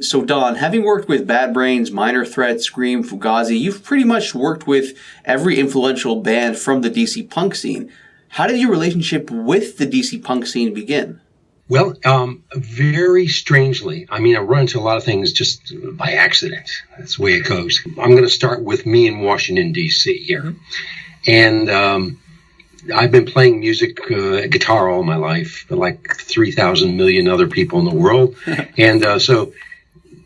So Don, having worked with Bad Brains, Minor Threat, Scream, Fugazi, you've pretty much worked with every influential band from the DC punk scene. How did your relationship with the DC punk scene begin? Well, very strangely. I mean, I run into a lot of things just by accident. That's the way it goes. I'm going to start with me in Washington, D.C. here. And I've been playing music, guitar all my life, like 3,000 million other people in the world. And so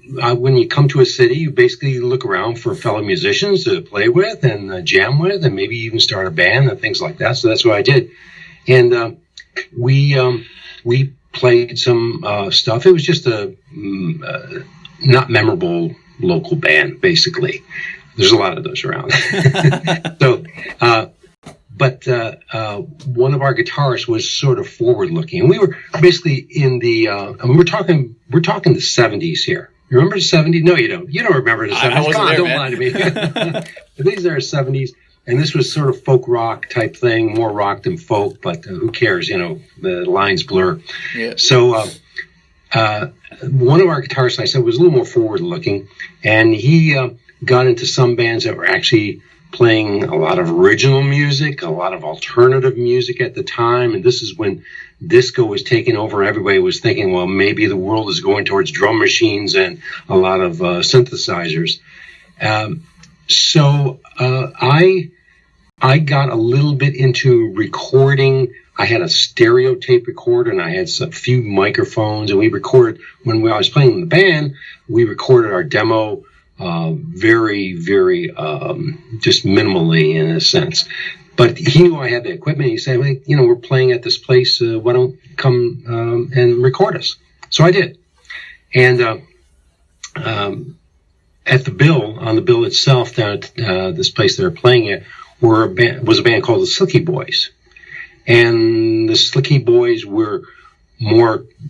when you come to a city, you basically look around for fellow musicians to play with and jam with and maybe even start a band and things like that. So that's what I did. And we played some stuff. It was just a not memorable local band, basically. There's a lot of those around. So, but one of our guitarists was sort of forward-looking, and we were basically in the. We're talking the 70s here. You remember the 70s? No, you don't. You don't remember the 70s. I wasn't there, don't man. lie to me. But these are 70s. And this was sort of folk rock type thing, more rock than folk, but who cares? You know, the lines blur. Yeah. So one of our guitarists, I said, was a little more forward looking, and he got into some bands that were actually playing a lot of original music, a lot of alternative music at the time. And this is when disco was taking over. Everybody was thinking, well, maybe the world is going towards drum machines and a lot of synthesizers. So I got a little bit into recording. I had a stereo tape recorder and I had a few microphones, and we recorded when I was playing in the band. We recorded our demo very, very just minimally in a sense. But he knew I had the equipment. He said, well, you know, we're playing at this place. Why don't come and record us? So I did. And at the bill, on the bill itself, down at this place they were playing at, was a band called the Silky Boys. And the Silky Boys were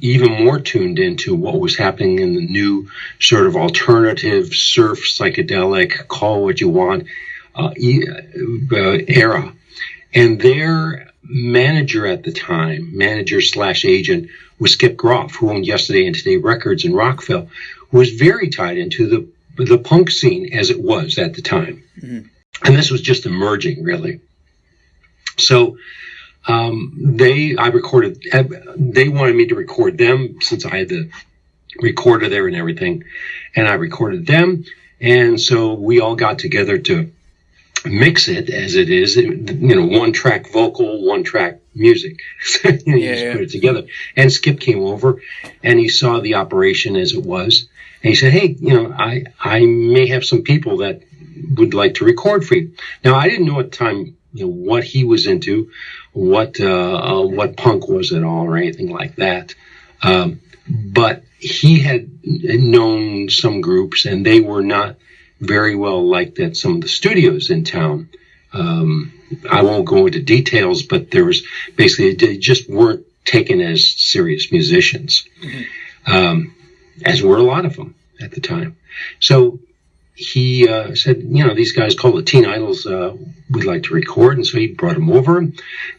even more tuned into what was happening in the new sort of alternative, surf, psychedelic, call what you want, era. And their manager at the time, manager/agent, was Skip Grohl, who owned Yesterday and Today Records in Rockville, who was very tied into the punk scene as it was at the time. Mm-hmm. And this was just emerging, really. So they wanted me to record them since I had the recorder there and everything. And I recorded them. And so we all got together to mix it as it is, you know, one track vocal, one track music. So, you know, you just put it together. And Skip came over and he saw the operation as it was. And he said, hey, you know, I may have some people that would like to record for you. Now, I didn't know at the time, you know, what he was into, what punk was at all or anything like that. But he had known some groups and they were not very well liked at some of the studios in town. I won't go into details, but there was basically, they just weren't taken as serious musicians, as were a lot of them at the time. So he said, you know, these guys called the Teen Idols would like to record. And so he brought them over.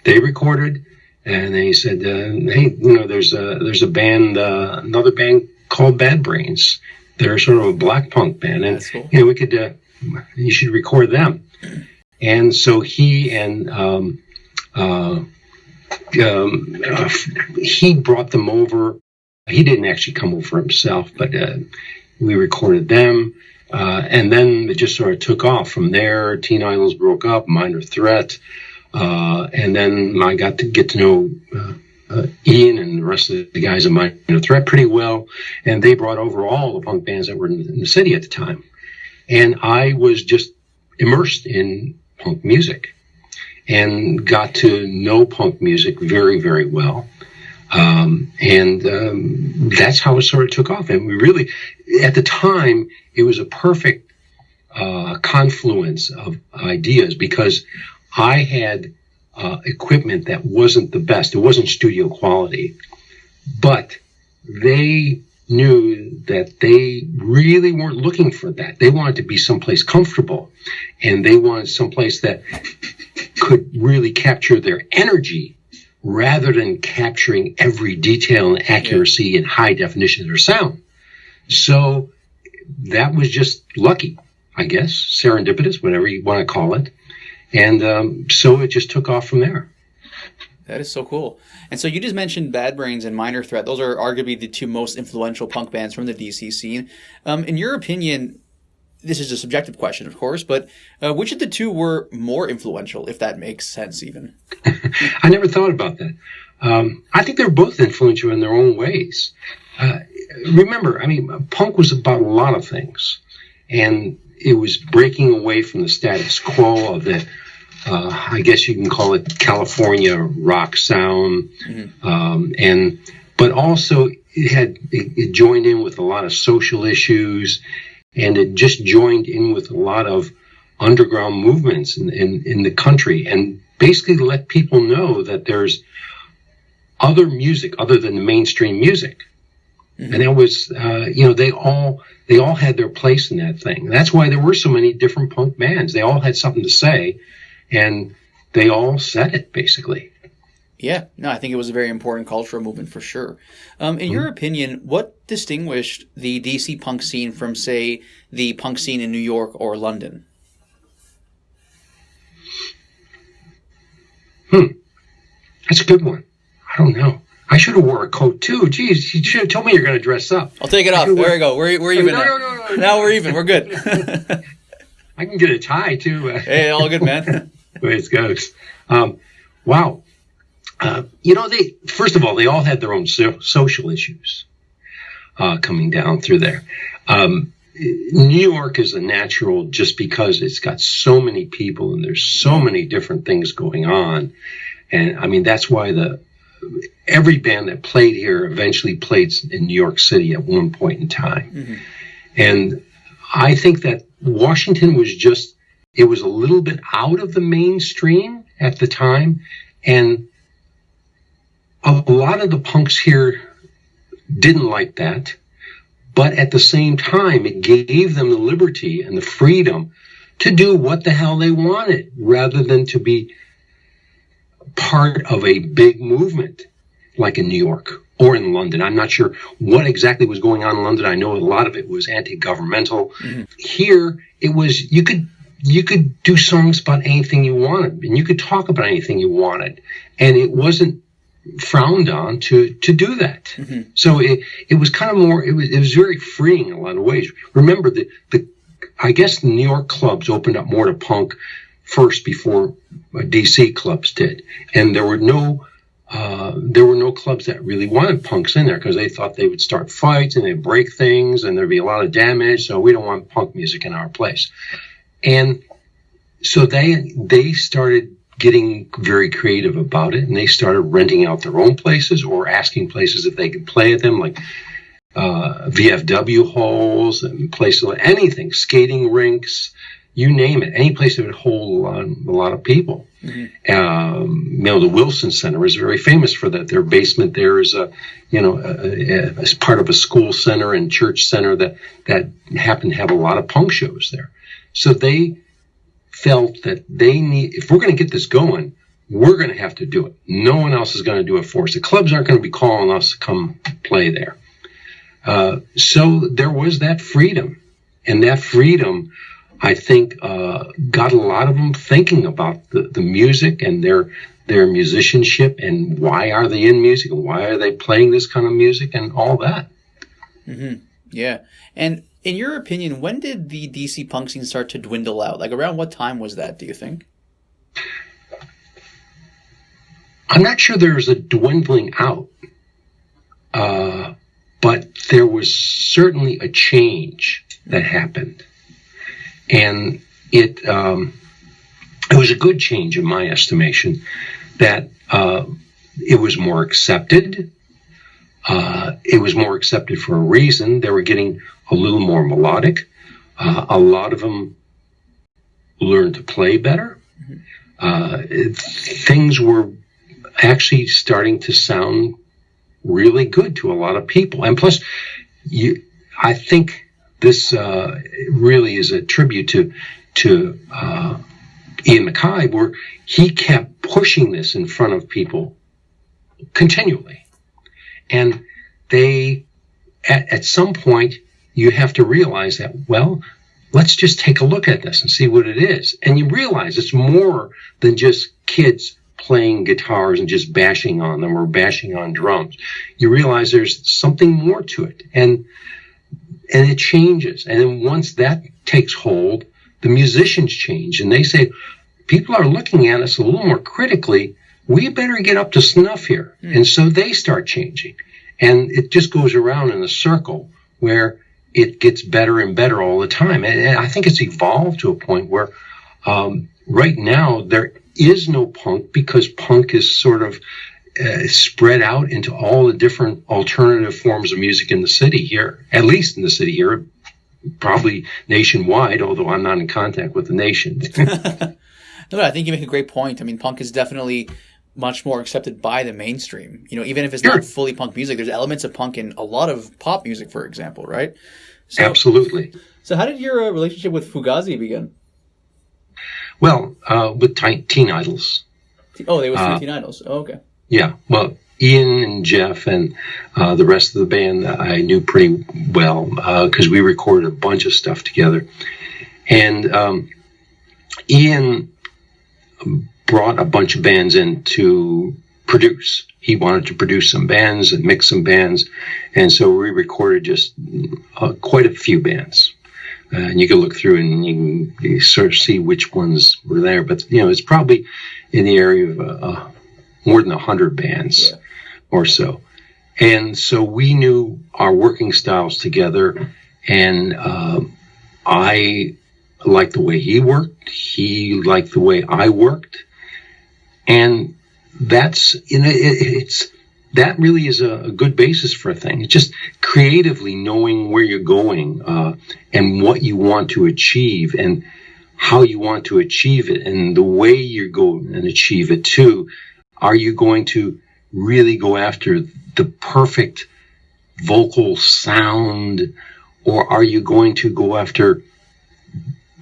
They recorded. And then he said, hey, you know, there's a band, another band called Bad Brains. They're sort of a black punk band. And, cool. You know, we could, you should record them. And so he and he brought them over. He didn't actually come over himself, but we recorded them. And then it just sort of took off from there. Teen Idols broke up, Minor Threat. And then I got to get to know Ian and the rest of the guys at Minor Threat pretty well. And they brought over all the punk bands that were in the city at the time. And I was just immersed in punk music and got to know punk music very, very well. And that's how it sort of took off. And we really, at the time, it was a perfect confluence of ideas because I had equipment that wasn't the best. It wasn't studio quality. But they knew that they really weren't looking for that. They wanted to be someplace comfortable. And they wanted someplace that could really capture their energy rather than capturing every detail and accuracy and high definition of their sound. So that was just lucky, I guess, serendipitous, whatever you want to call it. And so it just took off from there. That is so cool. And so you just mentioned Bad Brains and Minor Threat. Those are arguably the two most influential punk bands from the DC scene. In your opinion, this is a subjective question, of course, but which of the two were more influential, if that makes sense even? I never thought about that. I think they're both influential in their own ways. Remember, I mean, punk was about a lot of things. And it was breaking away from the status quo of the, I guess you can call it California rock sound. Mm-hmm. But also it joined in with a lot of social issues, and it just joined in with a lot of underground movements in the country, and basically let people know that there's other music other than the mainstream music. Mm-hmm. And that was, they all had their place in that thing. That's why there were so many different punk bands. They all had something to say, and they all said it, basically. Yeah, no, I think it was a very important cultural movement for sure. In your opinion, what distinguished the DC punk scene from, say, the punk scene in New York or London? That's a good one. I don't know. I should have wore a coat too. Geez, you should have told me you're going to dress up. I'll take it off. There we go. We're even now. No. Now we're even. We're good. I can get a tie too. Hey, all good, man. The way it goes. Wow. First of all, they all had their own social issues coming down through there. New York is a natural just because it's got so many people and there's so many different things going on. And I mean, that's why every band that played here eventually played in New York City at one point in time. Mm-hmm. And I think that Washington it was a little bit out of the mainstream at the time. And a lot of the punks here didn't like that. But at the same time, it gave them the liberty and the freedom to do what the hell they wanted rather than to be part of a big movement like in New York or in London. I'm not sure what exactly was going on in London. I know a lot of it was anti-governmental. Mm-hmm. Here, it was, you could do songs about anything you wanted, and you could talk about anything you wanted, and it wasn't frowned on to do that. Mm-hmm. So it was kind of more, it was very freeing in a lot of ways. Remember, I guess the New York clubs opened up more to punk first before DC clubs did, and there were no clubs that really wanted punks in there because they thought they would start fights and they'd break things and there'd be a lot of damage. So we don't want punk music in our place. And so they started getting very creative about it, and they started renting out their own places or asking places if they could play at them, like VFW halls and places like anything, skating rinks, you name it, any place that would hold a lot of people. Mm-hmm. The Wilson Center is very famous for that. Their basement there is as part of a school center and church center that happened to have a lot of punk shows there. So they felt that if we're going to get this going, we're going to have to do it. No one else is going to do it for us. The clubs aren't going to be calling us to come play there. So there was that freedom, and that freedom, I think, got a lot of them thinking about the music and their musicianship and why are they in music and why are they playing this kind of music and all that. Mm-hmm. Yeah. And in your opinion, when did the DC punk scene start to dwindle out? Like, around what time was that, do you think? I'm not sure there's a dwindling out, but there was certainly a change that happened. And it was a good change in my estimation, that it was more accepted. It was more accepted for a reason. They were getting a little more melodic. A lot of them learned to play better. Things were actually starting to sound really good to a lot of people. And plus, I think this really is a tribute to Ian MacKaye, where he kept pushing this in front of people continually. And they, at some point, you have to realize that, well, let's just take a look at this and see what it is. And you realize it's more than just kids playing guitars and just bashing on them or bashing on drums. You realize there's something more to it. And it changes. And then once that takes hold, the musicians change. And they say, people are looking at us a little more critically. We better get up to snuff here. And so they start changing. And it just goes around in a circle where it gets better and better all the time. And I think it's evolved to a point where right now there is no punk, because punk is sort of spread out into all the different alternative forms of music in the city here, at least in the city here, probably nationwide, although I'm not in contact with the nation. No, I think you make a great point. I mean, punk is definitely much more accepted by the mainstream. You know, even if it's not fully punk music, there's elements of punk in a lot of pop music, for example, right? So, absolutely. So how did your relationship with Fugazi begin? Well, with Teen Idols. Oh, they were Teen Idols. Oh, okay. Yeah. Well, Ian and Jeff and the rest of the band I knew pretty well because we recorded a bunch of stuff together. And Ian brought a bunch of bands in to produce. He wanted to produce some bands and mix some bands. And so we recorded just quite a few bands. And you can look through and you can sort of see which ones were there. But, you know, it's probably in the area of more than 100 bands or so. And so we knew our working styles together. And I liked the way he worked. He liked the way I worked. And that's, you know, that really is a good basis for a thing. It's just creatively knowing where you're going and what you want to achieve and how you want to achieve it and the way you go and achieve it too. Are you going to really go after the perfect vocal sound, or are you going to go after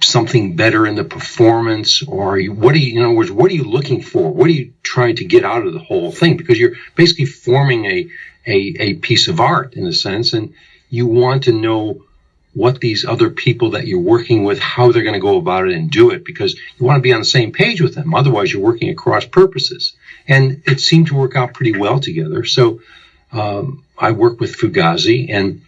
something better in the performance, or what are you, in other words, what are you looking for? What are you trying to get out of the whole thing? Because you're basically forming a piece of art in a sense, and you want to know what these other people that you're working with, how they're going to go about it and do it, because you want to be on the same page with them. Otherwise, you're working at cross purposes. And it seemed to work out pretty well together. So I worked with Fugazi, and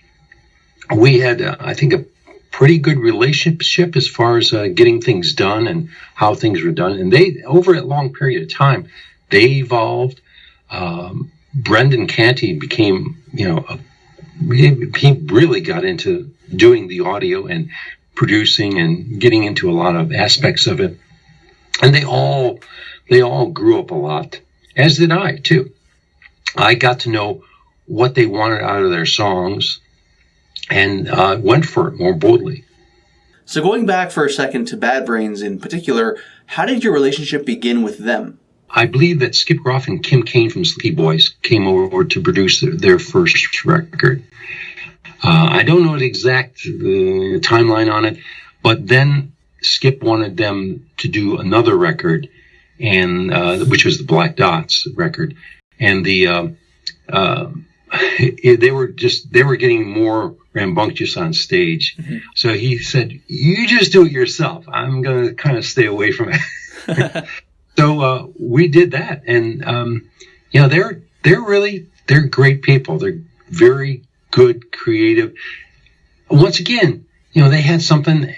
we had, I think, a pretty good relationship as far as getting things done and how things were done. And they, over a long period of time, they evolved. Brendan Canty became, you know, he really got into doing the audio and producing and getting into a lot of aspects of it. And they all grew up a lot, as did I too. I got to know what they wanted out of their songs and went for it more boldly. So going back for a second to Bad Brains in particular, how did your relationship begin with them? I believe that Skip Groff and Kim Kane from Silky Boys came over to produce their first record. I don't know the exact timeline on it, but then Skip wanted them to do another record, and which was the Black Dots record, and they were getting more rambunctious on stage. Mm-hmm. So he said, "You just do it yourself. I'm going to kind of stay away from it." So we did that, and you know, they're great people. They're very good, creative. Once again, you know, they had something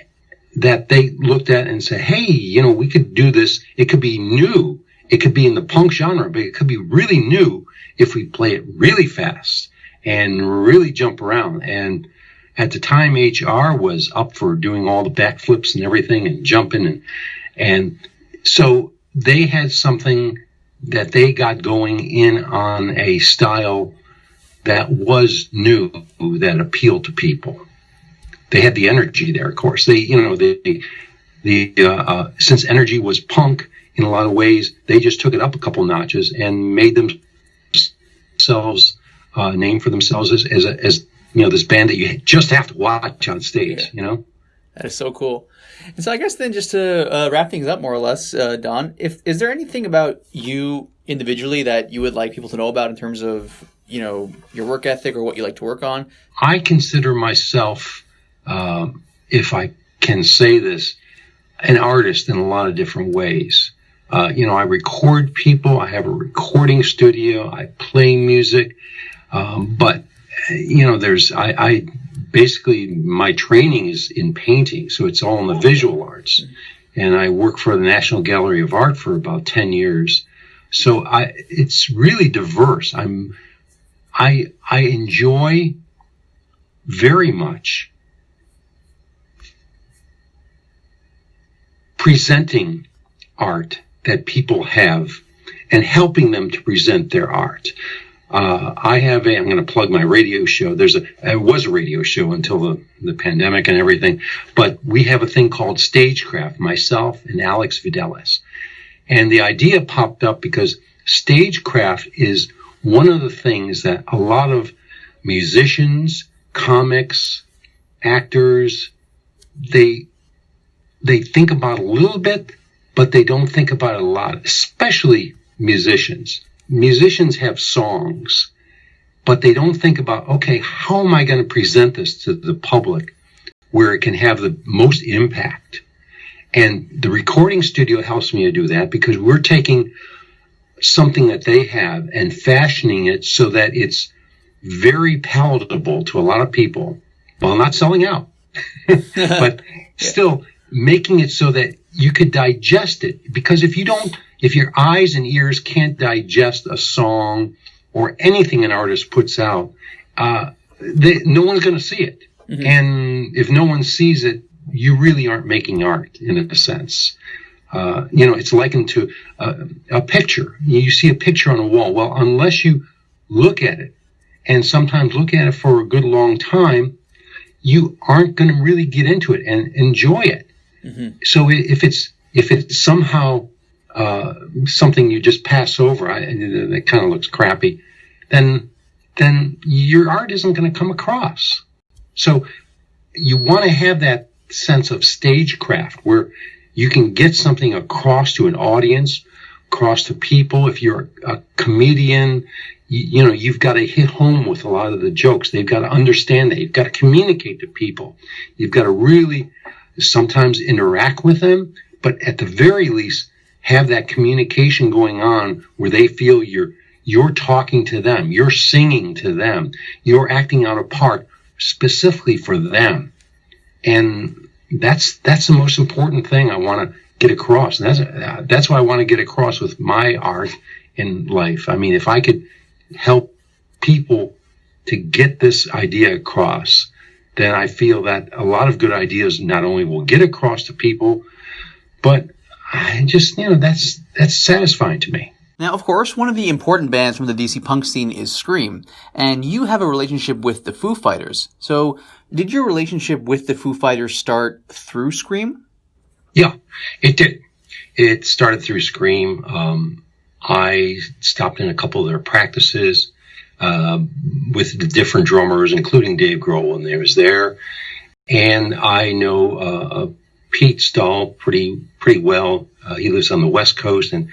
that they looked at and said, "Hey, you know, we could do this. It could be new. It could be in the punk genre, but it could be really new if we play it really fast and really jump around." And at the time, HR was up for doing all the backflips and everything and jumping, and so they had something that they got going in on a style that was new, that appealed to people. They had the energy there, of course. They, you know, since energy was punk in a lot of ways, they just took it up a couple notches and made themselves name for themselves as you know, this band that you just have to watch on stage. Yeah. You know, that is so cool. And so I guess then, just to wrap things up more or less, Don, is there anything about you individually that you would like people to know about in terms of your work ethic or what you like to work on? I consider myself, if I can say this, an artist in a lot of different ways. I record people. I have a recording studio. I play music. But I basically, my training is in painting. So it's all in the visual arts. And I work for the National Gallery of Art for about 10 years. So it's really diverse. I enjoy very much presenting art that people have and helping them to present their art. I'm going to plug my radio show. It was a radio show until the pandemic and everything, but we have a thing called Stagecraft, myself and Alex Videlis. And the idea popped up because Stagecraft is one of the things that a lot of musicians, comics, actors, they think about a little bit, but they don't think about it a lot, especially musicians. Musicians have songs, but they don't think about, okay, how am I going to present this to the public where it can have the most impact? And the recording studio helps me to do that because we're taking something that they have and fashioning it so that it's very palatable to a lot of people while not selling out, but still making it so that you could digest it. Because if your eyes and ears can't digest a song or anything an artist puts out, no one's going to see it. Mm-hmm. And if no one sees it, you really aren't making art in a sense. It's likened to a picture. You see a picture on a wall. Well, unless you look at it, and sometimes look at it for a good long time, you aren't going to really get into it and enjoy it. Mm-hmm. So if it's somehow something you just pass over, that kind of looks crappy, then your art isn't going to come across. So you want to have that sense of stagecraft where you can get something across to an audience, across to people. If you're a comedian, you've got to hit home with a lot of the jokes. They've got to understand that. You've got to communicate to people. You've got to really sometimes interact with them, but at the very least, have that communication going on where they feel you're talking to them, you're singing to them, you're acting out a part specifically for them. And that's the most important thing I want to get across. And that's what I want to get across with my art in life. I mean, if I could help people to get this idea across, then I feel that a lot of good ideas not only will get across to people, but I just, that's satisfying to me. Now, of course, one of the important bands from the DC punk scene is Scream, and you have a relationship with the Foo Fighters. So, did your relationship with the Foo Fighters start through Scream? Yeah, it did. It started through Scream. I stopped in a couple of their practices with the different drummers, including Dave Grohl when they was there. And I know Pete Stahl pretty well. He lives on the West Coast, and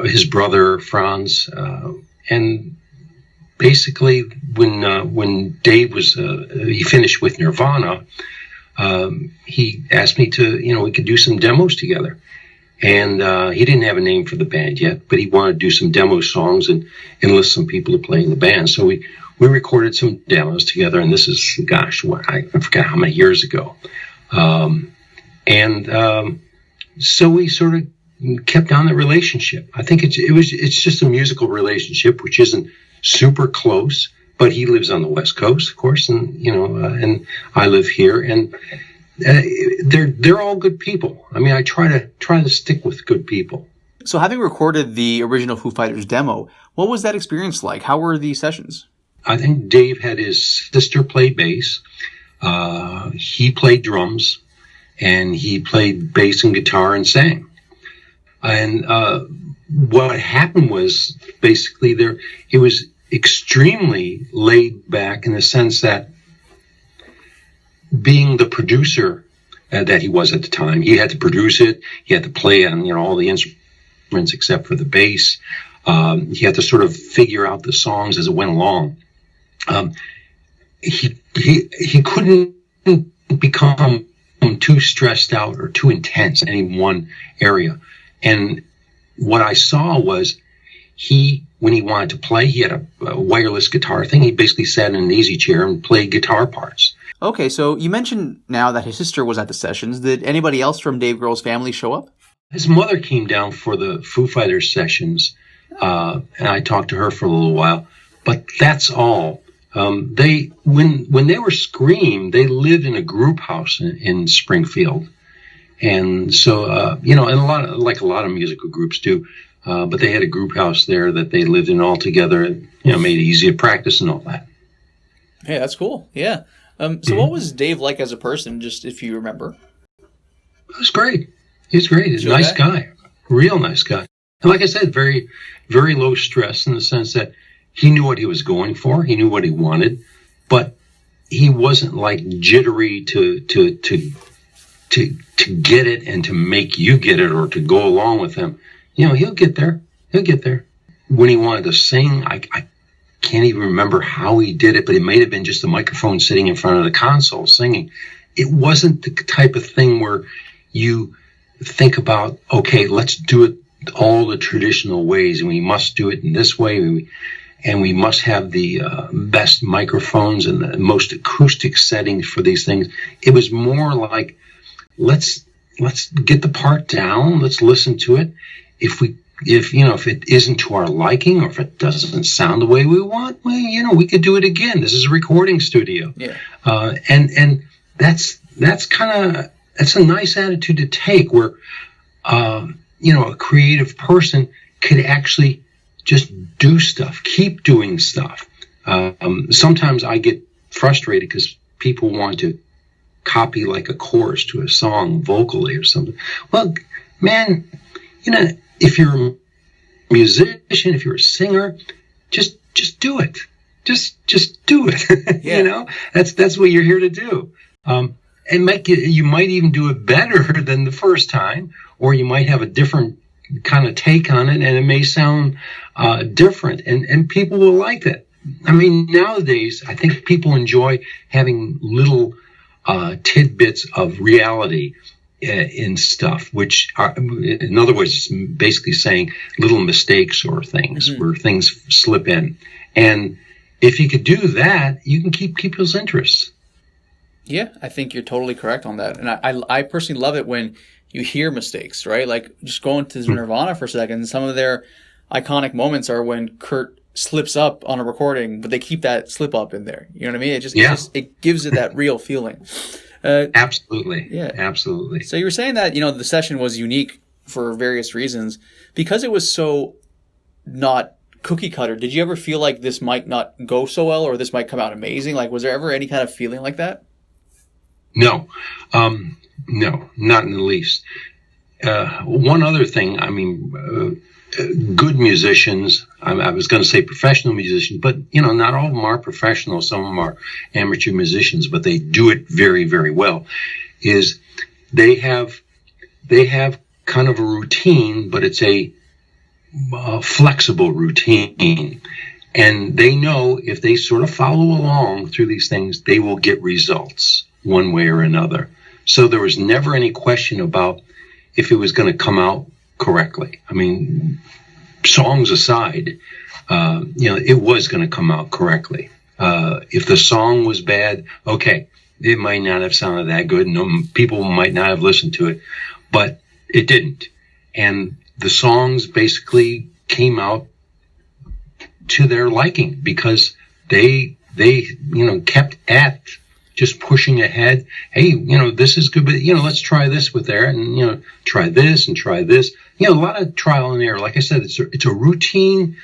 his brother Franz. And basically, when Dave was he finished with Nirvana, he asked me to we could do some demos together. And he didn't have a name for the band yet, but he wanted to do some demo songs and enlist some people to play in the band. So we recorded some demos together, and this is, I forgot how many years ago. So we sort of kept on the relationship. I think it's just a musical relationship, which isn't super close, but he lives on the West Coast, of course, and and I live here, and they're all good people. I mean, I try to stick with good people. So, having recorded the original Foo Fighters demo, what was that experience like? How were the sessions? I think Dave had his sister play bass. He played drums, and he played bass and guitar and sang. And what happened was basically it was extremely laid back in the sense that being the producer that he was at the time, he had to produce it. He had to play on all the instruments except for the bass. He had to sort of figure out the songs as it went along. He couldn't become too stressed out or too intense in any one area. And what I saw was when he wanted to play, he had a wireless guitar thing. He basically sat in an easy chair and played guitar parts. Okay, so you mentioned now that his sister was at the sessions. Did anybody else from Dave Grohl's family show up? His mother came down for the Foo Fighters sessions, and I talked to her for a little while. But that's all. When they were Scream, they lived in a group house in Springfield, and so and a lot of musical groups do. But they had a group house there that they lived in all together. Made it easy to practice and all that. Hey, that's cool. Yeah. So what was Dave like as a person, just if you remember? It was great. He was great. He's a nice guy. Real nice guy. And like I said, very, very low stress in the sense that he knew what he was going for. He knew what he wanted. But he wasn't like jittery to get it and to make you get it or to go along with him. He'll get there. He'll get there. When he wanted to sing, I can't even remember how he did it, but it might have been just a microphone sitting in front of the console singing. It wasn't the type of thing where you think about, okay, let's do it all the traditional ways, and we must do it in this way, and we must have the best microphones and the most acoustic settings for these things. It was more like, let's get the part down, let's listen to it. If it isn't to our liking or if it doesn't sound the way we want, well, we could do it again. This is a recording studio. Yeah. And that's a nice attitude to take where, a creative person could actually just do stuff, keep doing stuff. Sometimes I get frustrated because people want to copy like a chorus to a song vocally or something. Well, man, if you're a musician, if you're a singer, just do it. Just do it. Yeah. That's what you're here to do. And you might even do it better than the first time, or you might have a different kind of take on it, and it may sound different, and people will like that. I mean, nowadays, I think people enjoy having little tidbits of reality in stuff, which are, in other words, it's basically saying little mistakes or things where things slip in. And if you could do that, you can keep people's interest. Yeah, I think you're totally correct on that. And I personally love it when you hear mistakes, right? Like just going to Nirvana for a second, some of their iconic moments are when Kurt slips up on a recording, but they keep that slip up in there. You know what I mean? It gives it that real feeling. Absolutely. Yeah. Absolutely. So you were saying that, the session was unique for various reasons. Because it was so not cookie cutter, did you ever feel like this might not go so well or this might come out amazing? Like, was there ever any kind of feeling like that? No. No, not in the least. One other thing, good musicians, I was going to say professional musicians, but, not all of them are professional. Some of them are amateur musicians, but they do it very, very well, is they have kind of a routine, but it's a flexible routine. And they know if they sort of follow along through these things, they will get results one way or another. So there was never any question about if it was going to come out correctly. I mean, songs aside, it was going to come out correctly. If the song was bad, okay, it might not have sounded that good. No, people might not have listened to it, but it didn't. And the songs basically came out to their liking because they kept at just pushing ahead. Hey, this is good, but, let's try this with there and, try this and try this. A lot of trial and error. Like I said, it's a routine,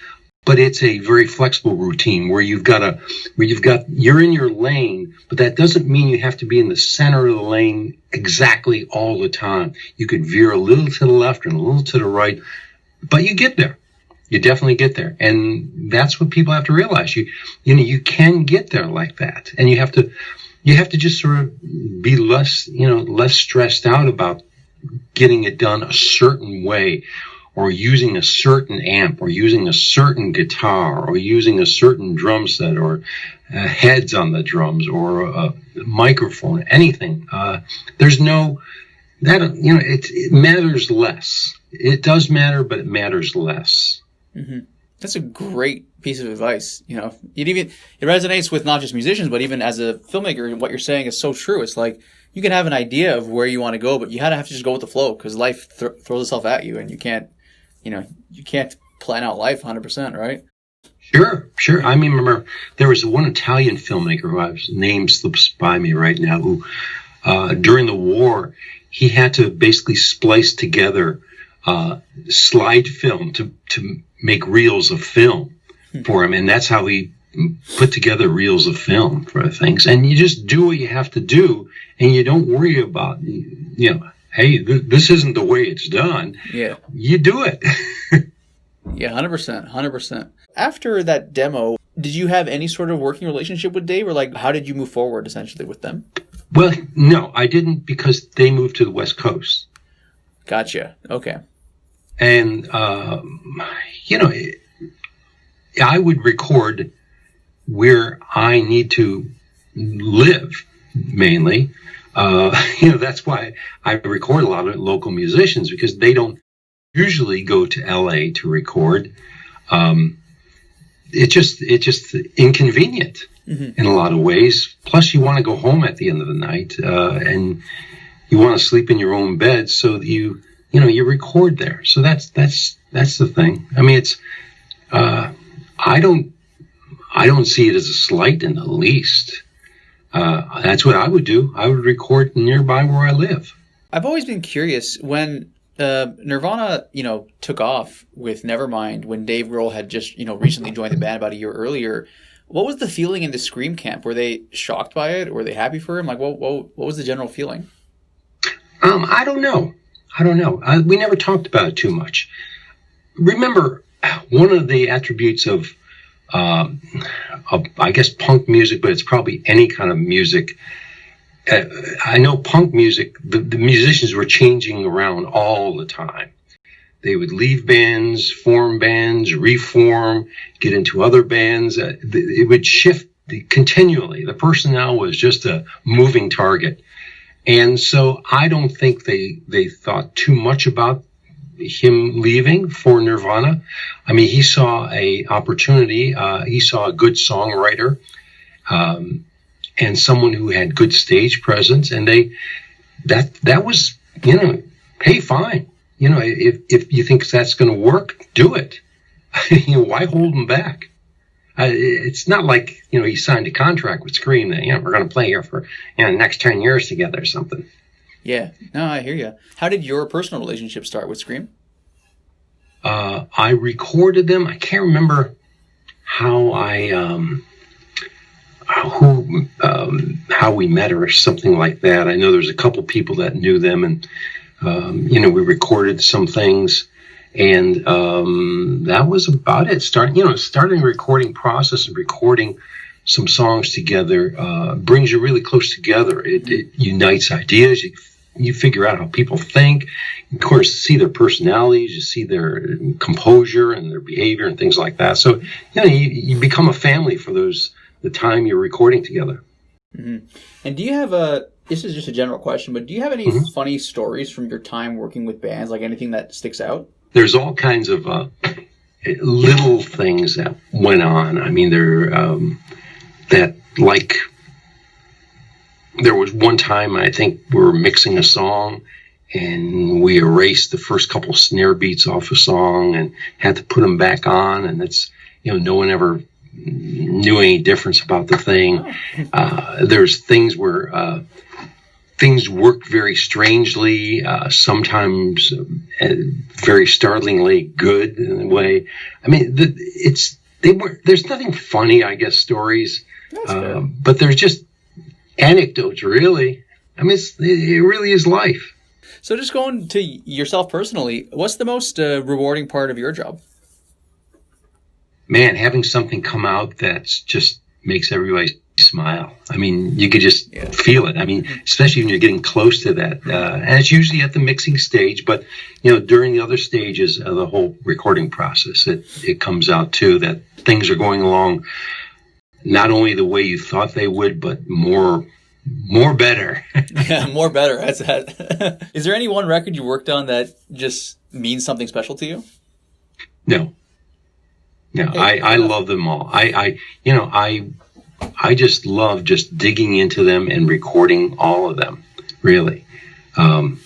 but it's a very flexible routine where you're in your lane, but that doesn't mean you have to be in the center of the lane exactly all the time. You could veer a little to the left and a little to the right, but you get there. You definitely get there. And that's what people have to realize. You can get there like that. And you have to just sort of be less stressed out about getting it done a certain way or using a certain amp, or using a certain guitar, or using a certain drum set, or heads on the drums, or a microphone, anything. There's no that it matters less. It does matter, but it matters less. Mm-hmm. That's a great piece of advice. It resonates with not just musicians, but even as a filmmaker. What you're saying is so true. It's like you can have an idea of where you want to go, but you have to just go with the flow because life throws itself at you, and you can't plan out life 100%, right? Sure. I mean, remember there was one Italian filmmaker whose name slips by me right now, who during the war he had to basically splice together slide film to make reels of film for him, and that's how he put together reels of film for things. And you just do what you have to do, and you don't worry about hey, this isn't the way it's done. Yeah, you do it. Yeah, 100%. After that demo, did you have any sort of working relationship with Dave, or like how did you move forward essentially with them? Well, no, I didn't, because they moved to the West Coast. Gotcha. Okay. And, I would record where I need to live, mainly. That's why I record a lot of local musicians, because they don't usually go to LA to record. It's just inconvenient in a lot of ways. Plus, you want to go home at the end of the night, and you want to sleep in your own bed, so that you record there. So that's the thing. I mean, it's I don't see it as a slight in the least. That's what I would do. I would record nearby where I live. I've always been curious when Nirvana, took off with Nevermind, when Dave Grohl had just, recently joined the band about a year earlier. What was the feeling in the Scream camp? Were they shocked by it? Were they happy for him? Like, what was the general feeling? I don't know. We never talked about it too much. Remember, one of the attributes of I guess, punk music, but it's probably any kind of music. I know punk music, the musicians were changing around all the time. They would leave bands, form bands, reform, get into other bands. It would shift continually. The personnel was just a moving target. And so I don't think they thought too much about him leaving for Nirvana. I mean, he saw a opportunity. He saw a good songwriter, and someone who had good stage presence. And that was, hey, fine. If you think that's going to work, do it. Why hold him back? It's not like, he signed a contract with Scream that, we're going to play here for, the next 10 years together or something. Yeah. No, I hear you. How did your personal relationship start with Scream? I recorded them. I can't remember how how we met or something like that. I know there's a couple people that knew them, and we recorded some things, and that was about it. Starting the recording process and recording some songs together brings you really close together. It unites ideas. You figure out how people think. Of course, see their personalities, you see their composure and their behavior and things like that. So, you become a family for the time you're recording together. Mm-hmm. And do you have this is just a general question, but do you have any funny stories from your time working with bands, like anything that sticks out? There's all kinds of little things that went on. I mean, there was one time, I think we were mixing a song, and we erased the first couple snare beats off a song and had to put them back on. And it's, no one ever knew any difference about the thing. There's things where things worked very strangely, sometimes very startlingly good in a way. I mean, there's nothing funny, I guess, stories, but there's just anecdotes, really. I mean, it really is life. So just going to yourself personally, what's the most rewarding part of your job? Man, having something come out that just makes everybody smile. I mean, you could just feel it. I mean, especially when you're getting close to that. And it's usually at the mixing stage, but, during the other stages of the whole recording process, it comes out too that things are going along not only the way you thought they would, but more better. Yeah, more better. That's that. Is there any one record you worked on that just means something special to you? No. Hey, I love them all. I just love just digging into them and recording all of them. Really, I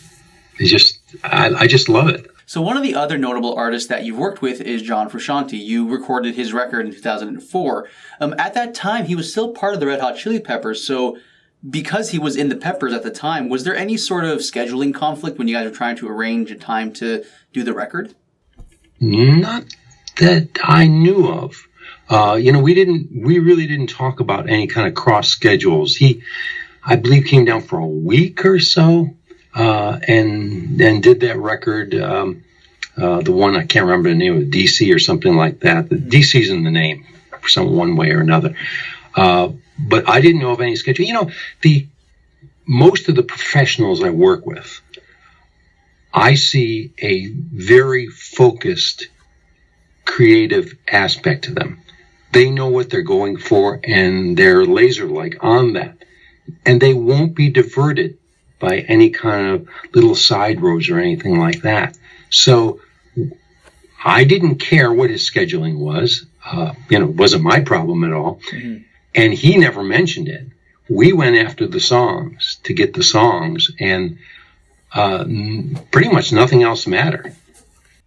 just love it. So one of the other notable artists that you've worked with is John Foshanti. You recorded his record in 2004. At that time, he was still part of the Red Hot Chili Peppers. So because he was in the Peppers at the time, was there any sort of scheduling conflict when you guys were trying to arrange a time to do the record? Not that I knew of. We really didn't talk about any kind of cross schedules. He, I believe, came down for a week or so, and did that record, the one, I can't remember the name of, DC or something like that. The DC's in the name, one way or another. But I didn't know of any schedule. Most of the professionals I work with, I see a very focused, creative aspect to them. They know what they're going for, and they're laser-like on that. And they won't be diverted by any kind of little side roads or anything like that. So I didn't care what his scheduling was. It wasn't my problem at all. Mm-hmm. And he never mentioned it. We went after the songs to get the songs, and pretty much nothing else mattered.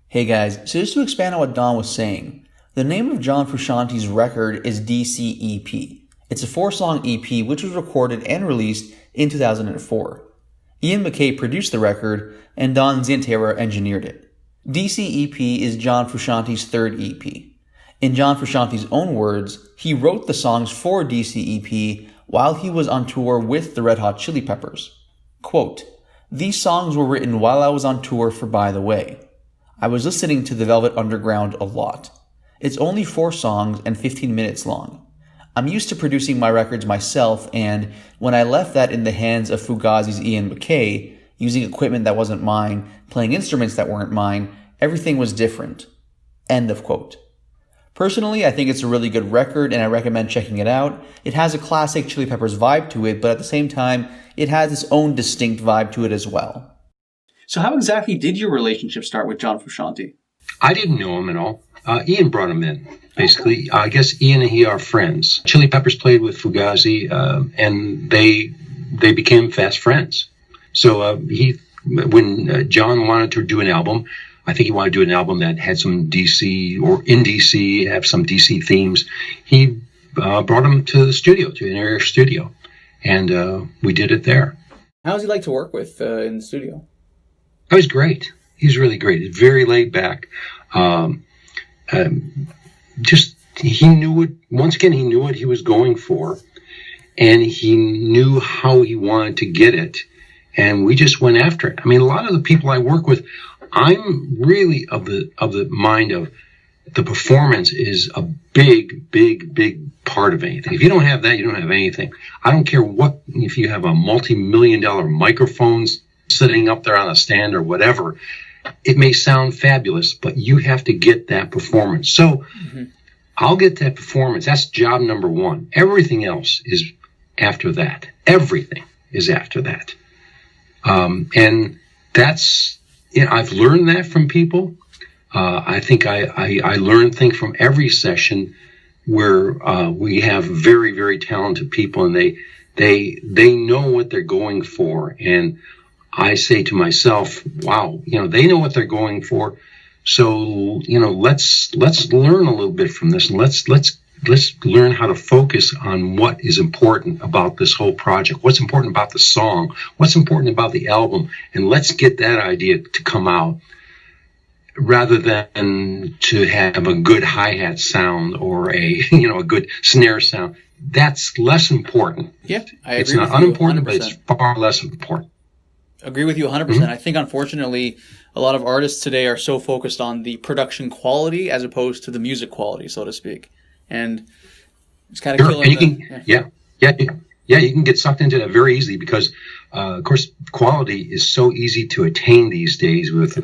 Hey guys, so just to expand on what Don was saying, the name of John Foshanti's record is DCEP. It's a 4-song EP which was recorded and released in 2004. Ian MacKaye produced the record, and Don Zientara engineered it. DCEP is John Foshanti's third EP. In John Foshanti's own words, he wrote the songs for DCEP while he was on tour with the Red Hot Chili Peppers. Quote, "These songs were written while I was on tour for By the Way. I was listening to the Velvet Underground a lot. It's only 4 songs and 15 minutes long. I'm used to producing my records myself, and when I left that in the hands of Fugazi's Ian MacKaye, using equipment that wasn't mine, playing instruments that weren't mine, everything was different." End of quote. Personally, I think it's a really good record, and I recommend checking it out. It has a classic Chili Peppers vibe to it, but at the same time, it has its own distinct vibe to it as well. So how exactly did your relationship start with John Foshanti? I didn't know him at all. Ian brought him in, basically. I guess Ian and he are friends. Chili Peppers played with Fugazi, and they became fast friends. So when John wanted to do an album, I think he wanted to do an album that had some DC, or in DC, have some DC themes. He brought him to the studio, to an area studio, and we did it there. How does he like to work with in the studio? Oh, he's great. He's really great. He's very laid back. He knew what, once again, he knew what he was going for, and he knew how he wanted to get it, and we just went after it. I mean, a lot of the people I work with, I'm really of the mind of the performance is a big, big, big part of anything. If you don't have that, you don't have anything. I don't care if you have a multi-million-dollar microphone sitting up there on a stand or whatever. It may sound fabulous, but you have to get that performance. So I'll get that performance. That's job number one. Everything else is after that. Everything is after that. And that's, I've learned that from people. I think I learn things from every session where we have very, very talented people, and they know what they're going for. And I say to myself, wow, they know what they're going for. So, let's learn a little bit from this, and let's learn how to focus on what is important about this whole project, what's important about the song, what's important about the album, and let's get that idea to come out rather than to have a good hi-hat sound or a good snare sound. That's less important. Yeah, I agree. It's not unimportant, but it's far less important. Agree with you 100%. Mm-hmm. I think, unfortunately, a lot of artists today are so focused on the production quality as opposed to the music quality, so to speak. And it's kind of killing Yeah, yeah, you can get sucked into that very easily because, of course, quality is so easy to attain these days with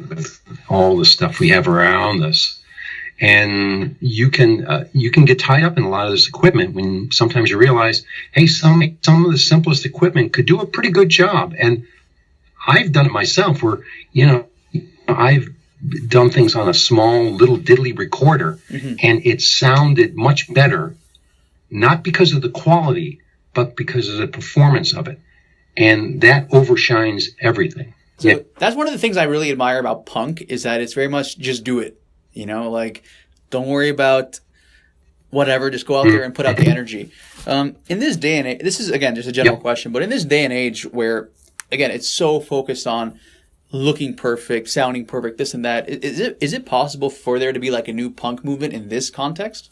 all the stuff we have around us, and you can get tied up in a lot of this equipment when sometimes you realize, hey, some of the simplest equipment could do a pretty good job, and I've done it myself where I've done things on a small little diddly recorder, and it sounded much better, not because of the quality, but because of the performance of it. And that overshines everything. So that's one of the things I really admire about punk is that it's very much just do it. Like don't worry about whatever, just go out there and put out the energy. In this day and age, this is, again, just a general question, but in this day and age where, again, it's so focused on looking perfect, sounding perfect, this and that, is it possible for there to be like a new punk movement in this context?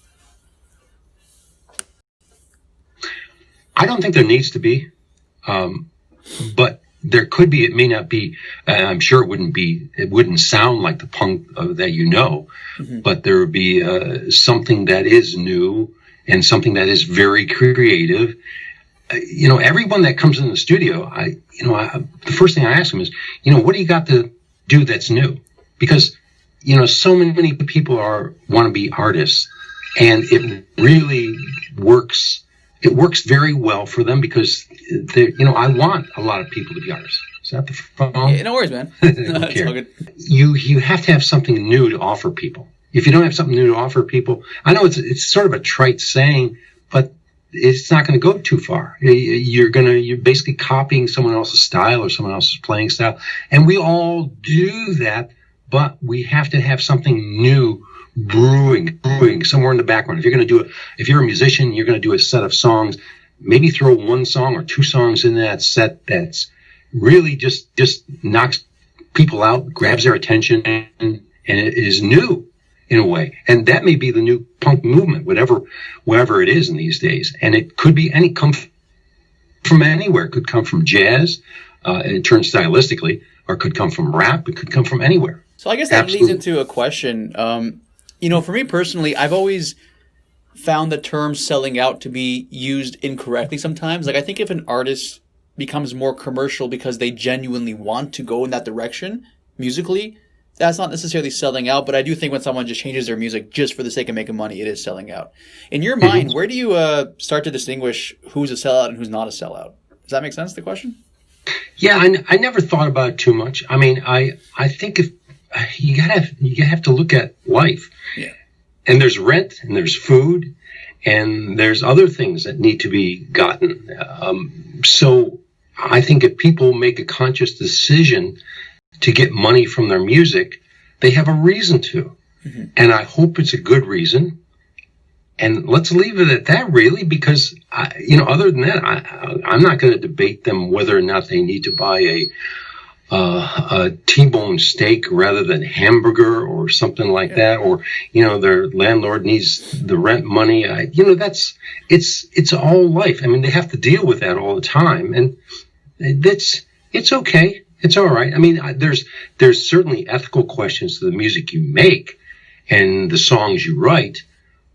I don't think there needs to be, but there could be. It may not be. I'm sure it wouldn't be. It wouldn't sound like the punk that but there would be something that is new and something that is very creative. Everyone that comes in the studio, the first thing I ask them is, what do you got to do that's new? Because so many people want to be artists, and it really works. It works very well for them because I want a lot of people to be artists. Is that the phone? Yeah, no worries, man. It's all good. You have to have something new to offer people. If you don't have something new to offer people, I know it's sort of a trite saying, but it's not going to go too far. You're basically copying someone else's style or someone else's playing style, and we all do that. But we have to have something new brewing somewhere in the background. If you're a musician, you're going to do a set of songs, maybe throw one song or two songs in that set that's really just knocks people out, grabs their attention, and it is new in a way. And that may be the new punk movement, wherever it is in these days. And it could be come from anywhere. It could come from jazz, in turns stylistically, or it could come from rap. It could come from anywhere. So I guess that leads into a question. For me personally, I've always found the term selling out to be used incorrectly sometimes. Like, I think if an artist becomes more commercial because they genuinely want to go in that direction musically, that's not necessarily selling out. But I do think when someone just changes their music just for the sake of making money, it is selling out. In your mind, where do you start to distinguish who's a sellout and who's not a sellout? Does that make sense, the question? Yeah, I never thought about it too much. I mean, I think if you have to look at life. Yeah. And there's rent, and there's food, and there's other things that need to be gotten. So I think if people make a conscious decision to get money from their music, they have a reason to. And I hope it's a good reason. And let's leave it at that, really, because, other than that, I'm not going to debate them whether or not they need to buy a T-bone steak rather than hamburger or something like that, or their landlord needs the rent money. It's all life. I mean, they have to deal with that all the time, and it's okay. It's all right. I mean, there's certainly ethical questions to the music you make and the songs you write,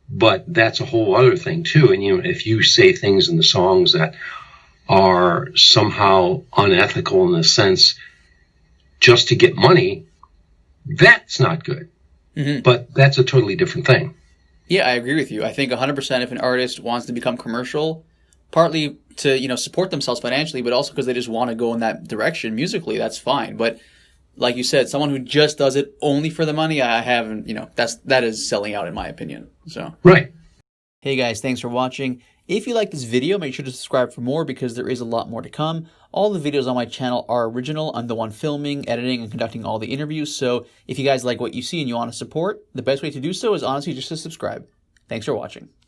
but that's a whole other thing too. And if you say things in the songs that are somehow unethical in the sense just to get money, that's not good. But that's a totally different thing. Yeah, I agree with you. I think 100% if an artist wants to become commercial, partly to, support themselves financially, but also because they just want to go in that direction musically, that's fine. But like you said, someone who just does it only for the money, I haven't, that is selling out in my opinion. So right. Hey guys, thanks for watching. If you like this video, make sure to subscribe for more because there is a lot more to come. All the videos on my channel are original. I'm the one filming, editing, and conducting all the interviews. So if you guys like what you see and you want to support, the best way to do so is honestly just to subscribe. Thanks for watching.